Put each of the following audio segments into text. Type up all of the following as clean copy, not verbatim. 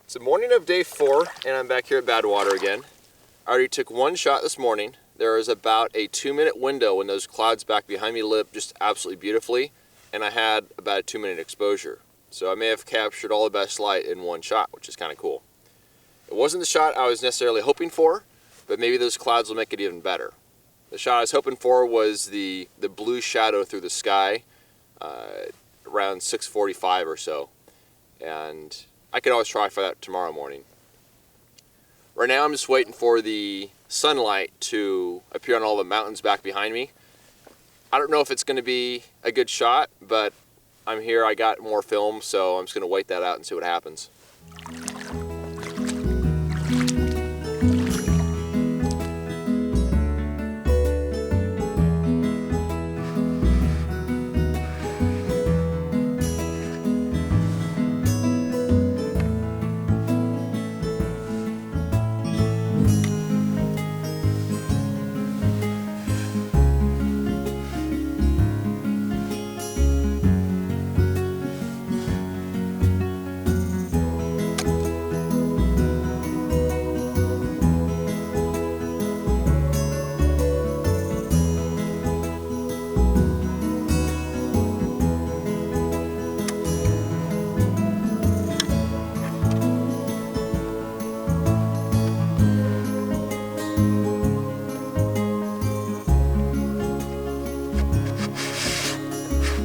It's the morning of day 4, and I'm back here at Badwater again. I already took one shot this morning. There was about a 2-minute window when those clouds back behind me lit just absolutely beautifully, and I had about a 2-minute exposure. So I may have captured all the best light in one shot, which is kind of cool. It wasn't the shot I was necessarily hoping for, but maybe those clouds will make it even better. The shot I was hoping for was the blue shadow through the sky around 6:45 or so, and I could always try for that tomorrow morning. Right now I'm just waiting for the sunlight to appear on all the mountains back behind me. I don't know if it's going to be a good shot, but I'm here, I got more film, so I'm just going to wait that out and see what happens.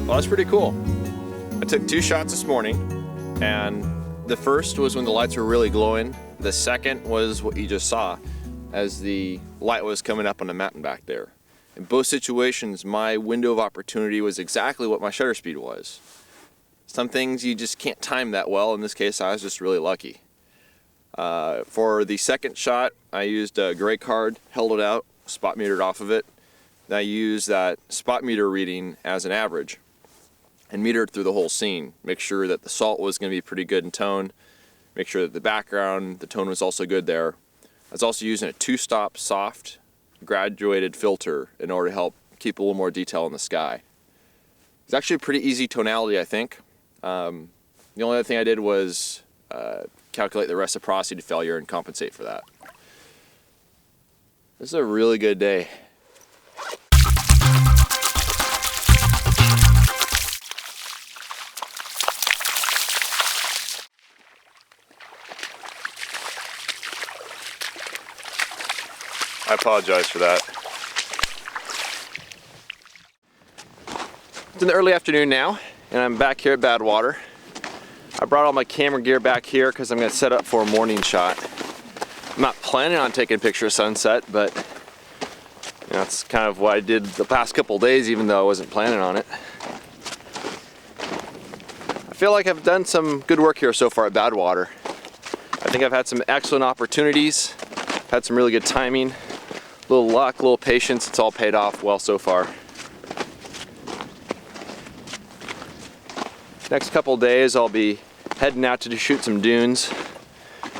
Well, that's pretty cool. I took 2 shots this morning, and the first was when the lights were really glowing. The second was what you just saw as the light was coming up on the mountain back there. In both situations, my window of opportunity was exactly what my shutter speed was. Some things you just can't time that well. In this case, I was just really lucky. For the second shot, I used a gray card, held it out, spot metered off of it. Then I used that spot meter reading as an average and metered through the whole scene. Make sure that the salt was going to be pretty good in tone. Make sure that the background, the tone was also good there. I was also using a 2-stop soft graduated filter in order to help keep a little more detail in the sky. It's actually a pretty easy tonality, I think. The only other thing I did was calculate the reciprocity failure and compensate for that. This is a really good day. I apologize for that. It's in the early afternoon now, and I'm back here at Badwater. I brought all my camera gear back here because I'm going to set up for a morning shot. I'm not planning on taking a picture of sunset, but that's kind of what I did the past couple days, even though I wasn't planning on it. I feel like I've done some good work here so far at Badwater. I think I've had some excellent opportunities, had some really good timing. A little luck, a little patience, it's all paid off well so far. Next couple days I'll be heading out to shoot some dunes.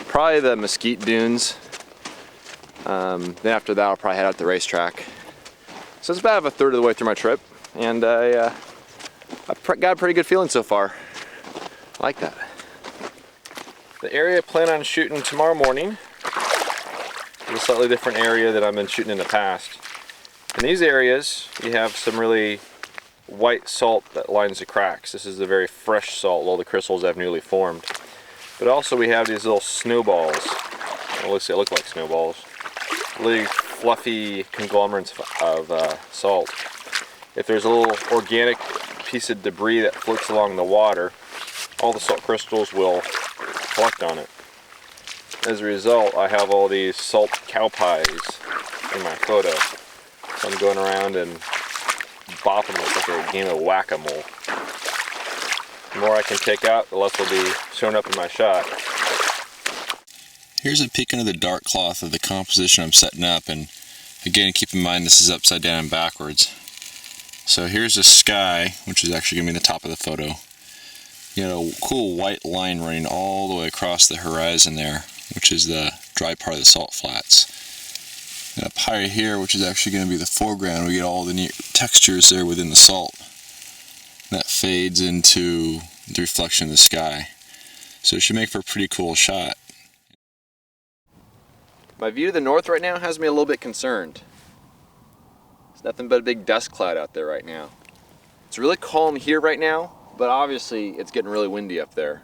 Probably the Mesquite Dunes. Then after that I'll probably head out to the racetrack. So it's about a third of the way through my trip, and I've got a pretty good feeling so far. I like that. The area I plan on shooting tomorrow morning is a slightly different area that I've been shooting in the past. In these areas, you have some really white salt that lines the cracks. This is the very fresh salt, all the crystals have newly formed. But also we have these little snowballs. At least they look like snowballs. Really fluffy conglomerates of salt. If there's a little organic piece of debris that floats along the water, all the salt crystals will collect on it. As a result, I have all these salt cow pies in my photo. So I'm going around and bopping it like a game of whack-a-mole. The more I can take out, the less will be showing up in my shot. Here's a peek under the dark cloth of the composition I'm setting up, and again, keep in mind this is upside down and backwards. So here's the sky, which is actually going to be the top of the photo. You got a cool white line running all the way across the horizon there, which is the dry part of the salt flats. And up higher here, which is actually going to be the foreground, we get all the neat textures there within the salt. That fades into the reflection of the sky. So it should make for a pretty cool shot. My view to the north right now has me a little bit concerned. There's nothing but a big dust cloud out there right now. It's really calm here right now, but obviously it's getting really windy up there.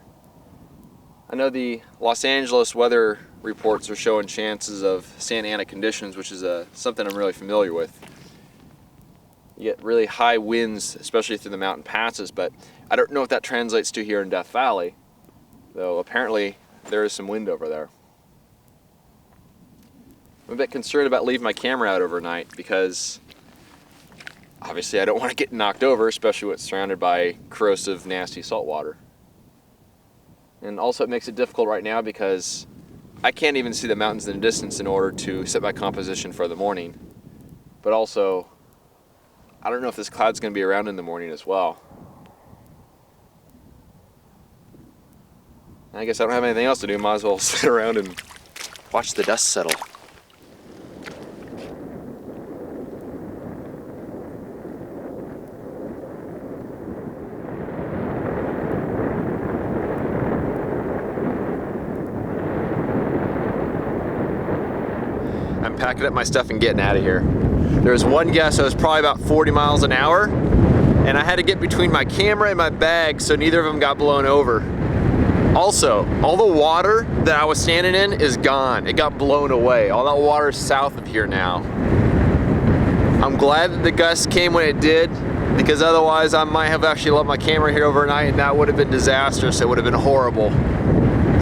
I know the Los Angeles weather reports are showing chances of Santa Ana conditions, which is something I'm really familiar with. You get really high winds, especially through the mountain passes, but I don't know what that translates to here in Death Valley, though apparently there is some wind over there. I'm a bit concerned about leaving my camera out overnight because obviously I don't want to get knocked over, especially when it's surrounded by corrosive, nasty salt water. And also it makes it difficult right now because I can't even see the mountains in the distance in order to set my composition for the morning. But also, I don't know if this cloud's going to be around in the morning as well. I guess I don't have anything else to do. Might as well sit around and watch the dust settle. I'm packing up my stuff and getting out of here. There was one guess I was probably about 40 miles an hour, and I had to get between my camera and my bag so neither of them got blown over. Also, all the water that I was standing in is gone. It got blown away. All that water is south of here now. I'm glad that the gust came when it did, because otherwise I might have actually left my camera here overnight and that would have been disastrous. It would have been horrible.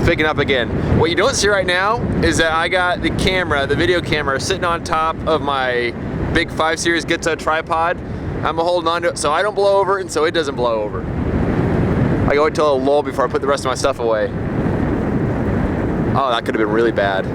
Picking up again. What you don't see right now is that I got the camera, the video camera, sitting on top of my big 5 Series Gitzo tripod. I'm holding on to it so I don't blow over and so it doesn't blow over. I go until a lull before I put the rest of my stuff away. Oh, that could have been really bad.